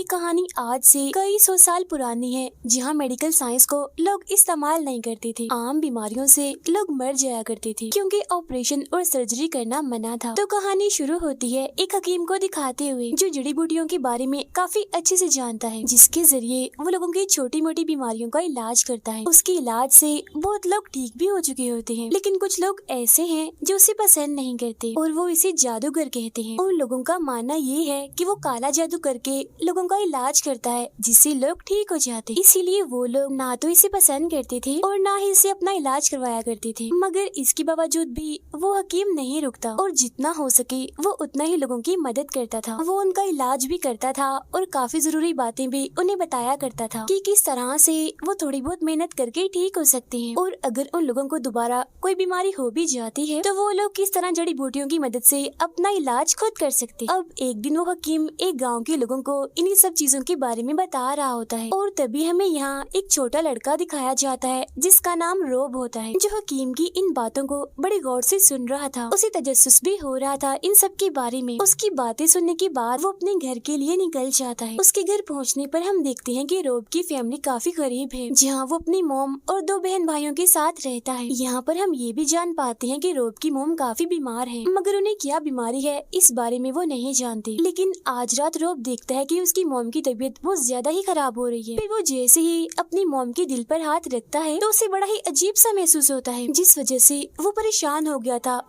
کہانی آج سے کئی سو سال پرانی ہے، جہاں میڈیکل سائنس کو لوگ استعمال نہیں کرتے تھے۔ عام بیماریوں سے لوگ مر جایا کرتے تھے کیونکہ آپریشن اور سرجری کرنا منع تھا۔ تو کہانی شروع ہوتی ہے ایک حکیم کو دکھاتے ہوئے جو جڑی بوٹیوں کے بارے میں کافی اچھے سے جانتا ہے، جس کے ذریعے وہ لوگوں کی چھوٹی موٹی بیماریوں کا علاج کرتا ہے۔ اس کے علاج سے بہت لوگ ٹھیک بھی ہو چکے ہوتے ہیں، لیکن کچھ لوگ ایسے ہیں جو اسے پسند نہیں کرتے اور وہ اسے جادوگر کہتے ہیں۔ ان لوگوں کا ماننا یہ ہے کہ وہ کالا جادو کر کے لوگوں کا علاج کرتا ہے، جس سے لوگ ٹھیک ہو جاتے، اسی لیے وہ لوگ نہ تو اسے پسند کرتے تھے اور نہ ہی اسے اپنا علاج کروایا کرتے تھے۔ مگر اس کے باوجود بھی وہ حکیم نہیں رکتا اور جتنا ہو سکے وہ اتنا ہی لوگوں کی مدد کرتا تھا۔ وہ ان کا علاج بھی کرتا تھا اور کافی ضروری باتیں بھی انہیں بتایا کرتا تھا کہ کس طرح سے وہ تھوڑی بہت محنت کر کے ٹھیک ہو سکتے ہیں، اور اگر ان لوگوں کو دوبارہ کوئی بیماری ہو بھی جاتی ہے تو وہ لوگ کس طرح جڑی بوٹیوں کی مدد سے اپنا علاج خود کر سکتے۔ اب ایک دن وہ حکیم ایک گاؤں کے لوگوں کو انہی سب چیزوں کے بارے میں بتا رہا ہوتا ہے، اور تبھی ہمیں یہاں ایک چھوٹا لڑکا دکھایا جاتا ہے جس کا نام روب ہوتا ہے، جو حکیم کی ان باتوں کو بڑے غور سے سن رہا تھا۔ اسے تجسس بھی ہو رہا تھا ان سب کے بارے میں۔ اس کی باتیں سننے کے بعد وہ اپنے گھر کے لیے نکل جاتا ہے۔ اس کے گھر پہنچنے پر ہم دیکھتے ہیں کہ روب کی فیملی کافی غریب ہے، جہاں وہ اپنی موم اور 2 بہن بھائیوں کے ساتھ رہتا ہے۔ یہاں پر ہم یہ بھی جان پاتے ہیں کہ روب کی موم کافی بیمار ہے، مگر انہیں کیا بیماری ہے اس بارے میں وہ نہیں جانتے۔ لیکن آج رات روب دیکھتا ہے کہ اس کی موم کی طبیعت بہت زیادہ ہی خراب ہو رہی ہے۔ پھر وہ جیسے ہی اپنی موم کے دل پر ہاتھ رکھتا ہے تو اسے بڑا ہی عجیب سا محسوس ہوتا ہے، جس وجہ سے وہ پریشان ہو گیا تھا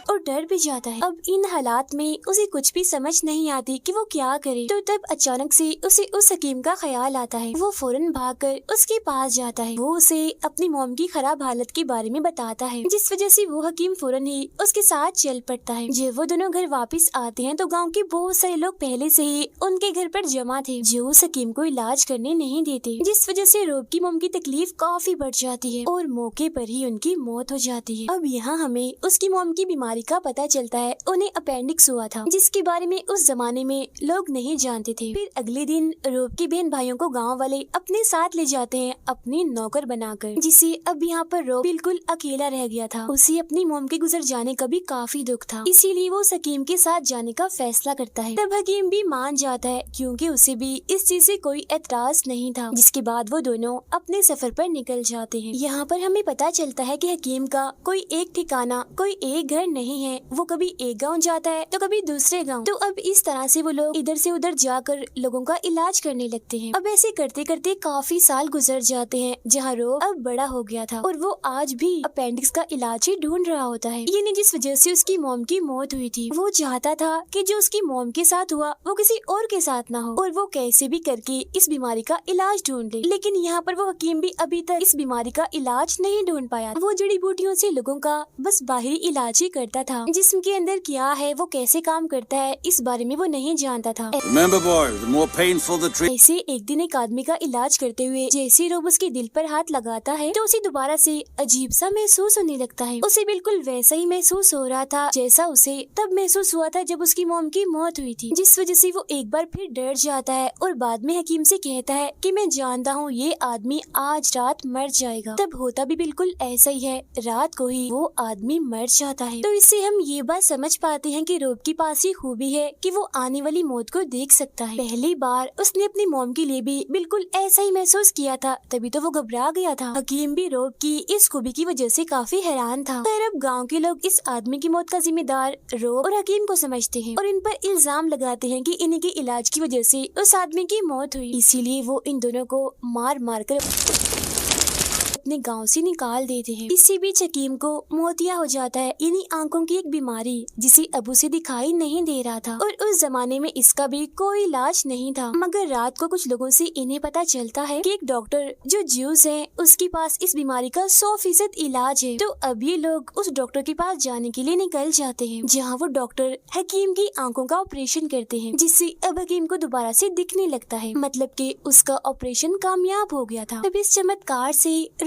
اور ڈر بھی جاتا ہے۔ اب ان حالات میں اسے کچھ بھی سمجھ نہیں آتی کہ وہ کیا کرے، تو تب اچانک سے اسے اس حکیم کا خیال آتا ہے۔ وہ فوراً بھاگ کر اس کے پاس جاتا ہے۔ وہ اسے اپنی موم کی خراب حالت کے بارے میں بتاتا ہے، جس وجہ سے وہ حکیم فوراً ہی اس کے ساتھ چل پڑتا ہے۔ جب وہ دونوں گھر واپس آتے ہیں تو گاؤں کے بہت سارے لوگ پہلے سے ہی ان کے گھر پر جمع تھے، جو اس حکیم کو علاج کرنے نہیں دیتے، جس وجہ سے روب کی موم کی تکلیف کافی بڑھ جاتی ہے اور موقع پر ہی ان کی موت ہو جاتی ہے۔ اب یہاں ہمیں اس کی موم کی بیماری کا پتہ چلتا ہے۔ انہیں اپینڈکس ہوا تھا، جس کے بارے میں اس زمانے میں لوگ نہیں جانتے تھے۔ پھر اگلے دن روب کی بہن بھائیوں کو گاؤں والے اپنے ساتھ لے جاتے ہیں اپنی نوکر بنا کر، جسے اب یہاں پر روب بالکل اکیلا رہ گیا تھا۔ اسے اپنی موم کے گزر جانے کا بھی کافی دکھ تھا، اسی لیے وہ اس حکیم کے ساتھ جانے کا فیصلہ کرتا ہے۔ تب حکیم بھی مان جاتا ہے کیونکہ اسے بھی اس چیز سے کوئی اعتراض نہیں تھا، جس کے بعد وہ دونوں اپنے سفر پر نکل جاتے ہیں۔ یہاں پر ہمیں پتہ چلتا ہے کہ حکیم کا کوئی ایک ٹھکانہ، کوئی ایک گھر نہیں ہے۔ وہ کبھی ایک گاؤں جاتا ہے تو کبھی دوسرے گاؤں، تو اب اس طرح سے وہ لوگ ادھر سے ادھر جا کر لوگوں کا علاج کرنے لگتے ہیں۔ اب ایسے کرتے کرتے کافی سال گزر جاتے ہیں، جہاں روب اب بڑا ہو گیا تھا اور وہ آج بھی اپینڈکس کا علاج ہی ڈھونڈ رہا ہوتا ہے، یعنی جس وجہ سے اس کی موم کی موت ہوئی تھی۔ وہ چاہتا تھا کہ جو اس کی موم کے ساتھ ہوا وہ کسی اور کے ساتھ نہ ہو، اور وہ کیسے بھی کر کے اس بیماری کا علاج ڈھونڈ لے، لیکن یہاں پر وہ حکیم بھی ابھی تک اس بیماری کا علاج نہیں ڈھونڈ پایا۔ وہ جڑی بوٹیوں سے لوگوں کا بس باہری علاج ہی کرتا تھا، جسم کے اندر کیا ہے، وہ کیسے کام کرتا ہے، اس بارے میں وہ نہیں جانتا تھا۔ ایسے ایک دن ایک آدمی کا علاج کرتے ہوئے جیسے روب اس کے دل پر ہاتھ لگاتا ہے تو اسے دوبارہ سے عجیب سا محسوس ہونے لگتا ہے۔ اسے بالکل ویسا ہی محسوس ہو رہا تھا جیسا اسے تب محسوس ہوا تھا جب اس کی موم کی موت ہوئی تھی، جس وجہ سے وہ ایک بار پھر ڈر جاتا ہے اور بعد میں حکیم سے کہتا ہے کہ میں جانتا ہوں یہ آدمی آج رات مر جائے گا۔ تب ہوتا بھی بالکل ایسا ہی ہے، رات کو ہی وہ آدمی مر جاتا ہے۔ تو اس سے ہم یہ بات سمجھ پاتے ہیں کہ روب کے پاس یہ خوبی ہے کہ وہ آنے والی موت کو دیکھ سکتا ہے۔ پہلی بار اس نے اپنی موم کے لیے بھی بالکل ایسا ہی محسوس کیا تھا، تبھی تو وہ گھبرا گیا تھا۔ حکیم بھی روب کی اس خوبی کی وجہ سے کافی حیران تھا۔ خیر اب گاؤں کے لوگ اس آدمی کی موت کا ذمہ دار روب اور حکیم کو سمجھتے ہیں اور ان پر الزام لگاتے ہیں کہ انہیں کے علاج کی وجہ سے اس آدمی کی موت ہوئی، اسی لیے وہ ان دونوں کو مار مار کر اپنے گاؤں سے نکال دیتے ہیں۔ اسی بیچ حکیم کو موتیا ہو جاتا ہے، یعنی آنکھوں کی ایک بیماری جسے اب اسے دکھائی نہیں دے رہا تھا، اور اس زمانے میں اس کا بھی کوئی علاج نہیں تھا۔ مگر رات کو کچھ لوگوں سے انہیں پتا چلتا ہے کہ ایک ڈاکٹر جو جیوز ہے اس کے پاس اس بیماری کا 100% علاج ہے۔ تو اب یہ لوگ اس ڈاکٹر کے پاس جانے کے لیے نکل جاتے ہیں، جہاں وہ ڈاکٹر حکیم کی آنکھوں کا آپریشن کرتے ہیں، جس سے اب حکیم کو دوبارہ سے دکھنے لگتا ہے، مطلب کہ اس کا آپریشن کامیاب ہو گیا تھا۔ اب اس چمتکار سے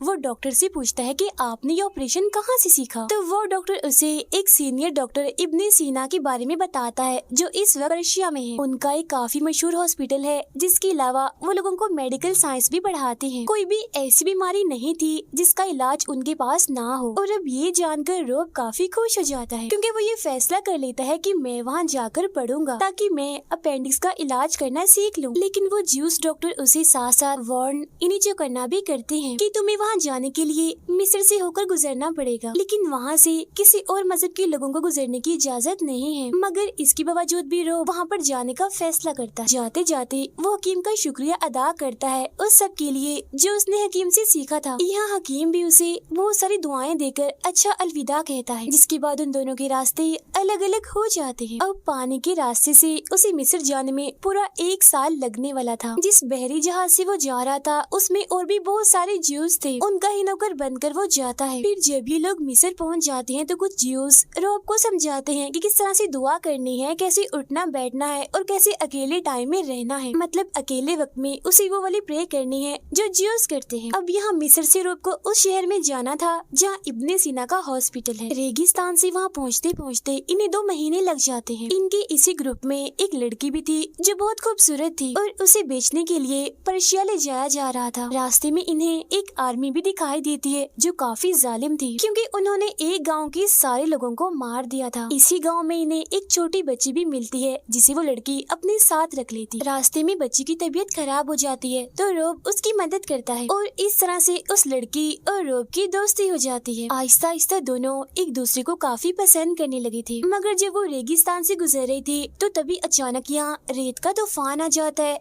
وہ ڈاکٹر سے پوچھتا ہے کہ آپ نے یہ آپریشن کہاں سے سیکھا؟ تو وہ ڈاکٹر اسے ایک سینئر ڈاکٹر ابن سینا کے بارے میں بتاتا ہے جو اس وقت رشیا میں ہے. ان کا ایک کافی مشہور ہاسپٹل ہے جس کے علاوہ وہ لوگوں کو میڈیکل سائنس بھی پڑھاتے ہیں. کوئی بھی ایسی بیماری نہیں تھی جس کا علاج ان کے پاس نہ ہو. اور اب یہ جان کر روب کافی خوش ہو جاتا ہے کیونکہ وہ یہ فیصلہ کر لیتا ہے کہ میں وہاں جا کر پڑھوں گا تاکہ میں اپینڈکس کا علاج کرنا سیکھ لوں. لیکن وہ جیوس ڈاکٹر اسے ساتھ ساتھ وارن انیچو کرنا بھی کرتے ہیں کہ تمہیں وہاں جانے کے لیے مصر سے ہو کر گزرنا پڑے گا، لیکن وہاں سے کسی اور مذہب کے لوگوں کو گزرنے کی اجازت نہیں ہے. مگر اس کے باوجود بھی روب وہاں پر جانے کا فیصلہ کرتا ہے. جاتے جاتے وہ حکیم کا شکریہ ادا کرتا ہے اس سب کے لیے جو اس نے حکیم سے سیکھا تھا. یہاں حکیم بھی اسے بہت ساری دعائیں دے کر اچھا الوداع کہتا ہے، جس کے بعد ان دونوں کے راستے الگ الگ ہو جاتے ہیں. اب پانی کے راستے سے اسے مصر جانے میں پورا 1 سال لگنے والا تھا. جس بحری جہاز سے وہ جا رہا تھا اس میں اور بھی بہت سارے جیوز تھے. ان کا ہی نوکر بن کر وہ جاتا ہے. پھر جب یہ لوگ مصر پہنچ جاتے ہیں تو کچھ جیوز روب کو سمجھاتے ہیں کہ کس طرح سے دعا کرنی ہے، کیسے اٹھنا بیٹھنا ہے اور کیسے اکیلے ٹائم میں رہنا ہے، مطلب اکیلے وقت میں اسے وہ والی پرے کرنی ہے جو جیوز کرتے ہیں. اب یہاں مصر سے روب کو اس شہر میں جانا تھا جہاں ابن سینا کا ہاسپٹل ہے. ریگستان سے وہاں پہنچتے پہنچتے انہیں 2 مہینے لگ جاتے ہیں. ان کے اسی گروپ میں ایک لڑکی بھی تھی جو بہت خوبصورت تھی اور اسے بیچنے کے لیے پرشیا لے جایا جا رہا تھا. راستے میں انہیں ایک آرمی بھی دکھائی دیتی ہے جو کافی ظالم تھی کیونکہ انہوں نے ایک گاؤں کے سارے لوگوں کو مار دیا تھا. اسی گاؤں میں انہیں ایک چھوٹی بچی بھی ملتی ہے جسے وہ لڑکی اپنے ساتھ رکھ لیتی. راستے میں بچی کی طبیعت خراب ہو جاتی ہے تو روب اس کی مدد کرتا ہے اور اس طرح سے اس لڑکی اور روب کی دوستی ہو جاتی ہے. آہستہ آہستہ دونوں ایک دوسرے کو کافی پسند کرنے لگی تھی. مگر جب وہ ریگستان سے گزر رہی تھی تو تبھی اچانک یہاں ریت کا طوفان آ جاتا ہے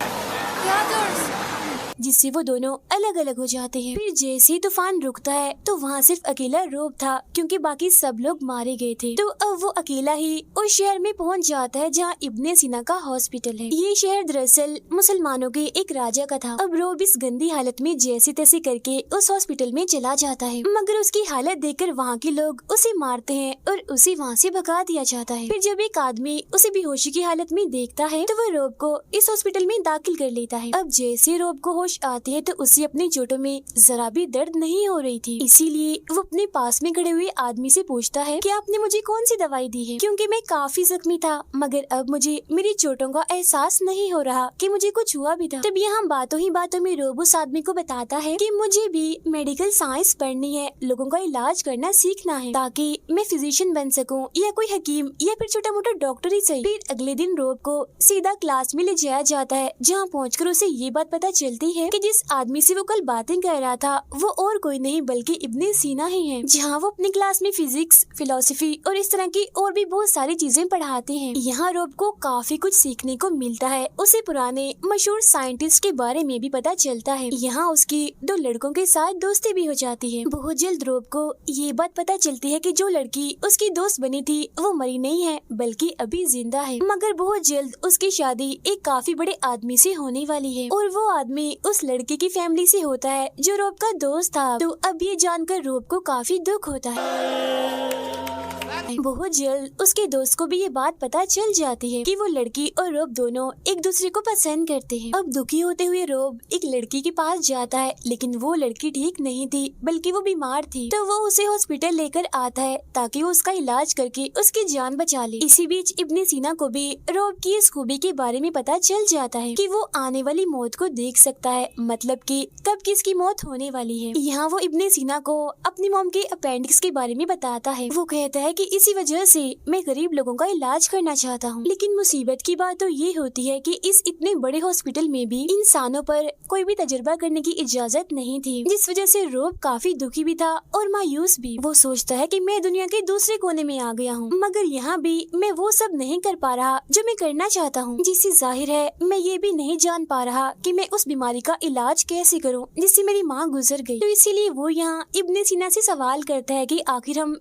جس سے وہ دونوں الگ الگ ہو جاتے ہیں. پھر جیسے ہی طوفان رکتا ہے تو وہاں صرف اکیلا روب تھا کیونکہ باقی سب لوگ مارے گئے تھے. تو اب وہ اکیلا ہی اس شہر میں پہنچ جاتا ہے جہاں ابن سینا کا ہاسپٹل ہے. یہ شہر دراصل مسلمانوں کے ایک راجا کا تھا. اب روب اس گندی حالت میں جیسے تیسے کر کے اس ہاسپٹل میں چلا جاتا ہے مگر اس کی حالت دیکھ کر وہاں کے لوگ اسے مارتے ہیں اور اسے وہاں سے بھگا دیا جاتا ہے. پھر جب ایک آدمی اسے بے ہوشی کی حالت میں دیکھتا ہے تو وہ روب کو اس ہاسپٹل میں داخل کر لیتا ہے. اب جیسے روب کو ہوش آتی ہے تو اسے اپنے چوٹوں میں ذرا بھی درد نہیں ہو رہی تھی. اسی لیے وہ اپنے پاس میں کھڑے ہوئے آدمی سے پوچھتا ہے کہ آپ نے مجھے کون سی دوائی دی ہے کیونکہ میں کافی زخمی تھا مگر اب مجھے میری چوٹوں کا احساس نہیں ہو رہا کہ مجھے کچھ ہوا بھی تھا. تب یہاں باتوں ہی باتوں میں روب اس آدمی کو بتاتا ہے کہ مجھے بھی میڈیکل سائنس پڑھنی ہے، لوگوں کا علاج کرنا سیکھنا ہے تاکہ میں فزیشین بن سکوں یا کوئی حکیم یا پھر چھوٹا موٹا ڈاکٹر ہی صحیح. پھر اگلے دن روب کو سیدھا کلاس میں لے جایا جاتا ہے جہاں پہنچ کر اسے یہ بات پتا چلتی ہے کہ جس آدمی سے وہ کل باتیں کر رہا تھا وہ اور کوئی نہیں بلکہ ابن سینا ہی ہے، جہاں وہ اپنی کلاس میں فزکس، فلسفی اور اس طرح کی اور بھی بہت ساری چیزیں پڑھاتے ہیں. یہاں روب کو کافی کچھ سیکھنے کو ملتا ہے. اسے پرانے مشہور سائنٹسٹ کے بارے میں بھی پتا چلتا ہے. یہاں اس کی 2 لڑکوں کے ساتھ دوستی بھی ہو جاتی ہے. بہت جلد روب کو یہ بات پتا چلتی ہے کہ جو لڑکی اس کی دوست بنی تھی وہ مری نہیں ہے بلکہ ابھی زندہ ہے. مگر بہت جلد اس کی شادی ایک کافی بڑے آدمی سے ہونے والی ہے اور وہ آدمی اس لڑکے کی فیملی سے ہوتا ہے جو روب کا دوست تھا. تو اب یہ جان کر روب کو کافی دکھ ہوتا ہے. بہت جلد اس کے دوست کو بھی یہ بات پتا چل جاتی ہے کہ وہ لڑکی اور روب دونوں ایک دوسرے کو پسند کرتے ہیں. اب دکھی ہوتے ہوئے روب ایک لڑکی کے پاس جاتا ہے لیکن وہ لڑکی ٹھیک نہیں تھی بلکہ وہ بیمار تھی. تو وہ اسے ہاسپٹل لے کر آتا ہے تاکہ وہ اس کا علاج کر کے اس کی جان بچا لے. اسی بیچ ابن سینا کو بھی روب کی اس خوبی کے بارے میں پتا چل جاتا ہے کہ وہ آنے والی موت کو دیکھ سکتا ہے، مطلب کہ کب کس کی موت ہونے والی ہے. یہاں وہ ابن سینا کو اپنی موم کے اپینڈکس کے بارے میں بتاتا ہے. وہ کہتا ہے کہ اسی وجہ سے میں غریب لوگوں کا علاج کرنا چاہتا ہوں. لیکن مصیبت کی بات تو یہ ہوتی ہے کہ اس اتنے بڑے ہاسپٹل میں بھی انسانوں پر کوئی بھی تجربہ کرنے کی اجازت نہیں تھی، جس وجہ سے روب کافی دکھی بھی تھا اور مایوس بھی. وہ سوچتا ہے کہ میں دنیا کے دوسرے کونے میں آ گیا ہوں مگر یہاں بھی میں وہ سب نہیں کر پا رہا جو میں کرنا چاہتا ہوں، جس سے ظاہر ہے میں یہ بھی نہیں جان پا رہا کہ میں اس بیماری کا علاج کیسے کروں جس سے میری ماں گزر گئی. تو اسی لیے وہ یہاں ابن سینا سے سوال کرتا ہے کہ آخر ہم